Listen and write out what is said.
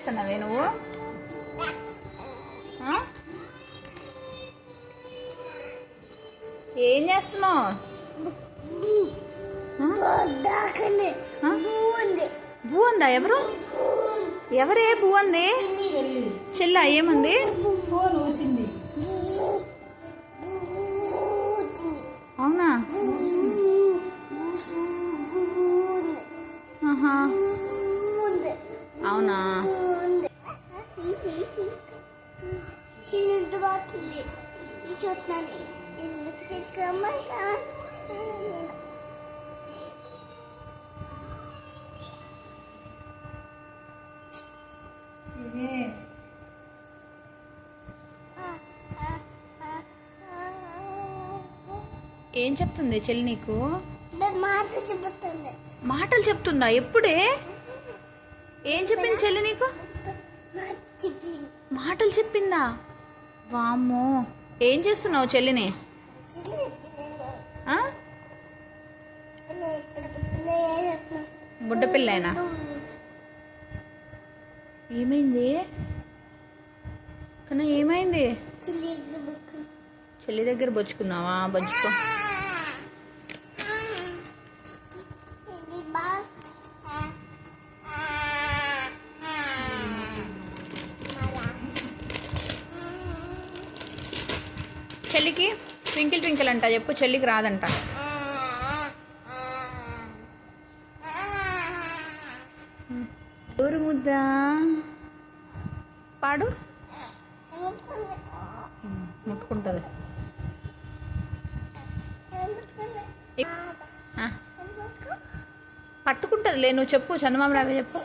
చేస్తున్నావే నువ్వు? ఏం చేస్తున్నావు? బూ అందా? ఎవరు ఎవరే బూ అంది? చెల్ల ఏముంది? అవునా? అవునా? ఏం చెప్తుంది చెల్లి నీకు? మాటలు చెప్తుందా? ఎప్పుడే? ఏం చెప్పింది చెల్లి నీకు? మాటలు చెప్పిందా? వామ్మో, ఏం చేస్తున్నావు చెల్లిని? బుడ్డ పిల్లైనా? ఏమైంది కన్నా? ఏమైంది? చెల్లి దగ్గర బొచ్చుకున్నావా? బొచ్చుకో. చెల్లికి ట్వింకిల్ ట్వింకిల్ అంట చెప్పు. చెల్లికి రాదంట. ఊరు ముద్ద పాడు. ముట్టుకుంటుంది. పట్టుకుంటుంది లే. నువ్వు చెప్పు. చందమామ రావే చెప్పు.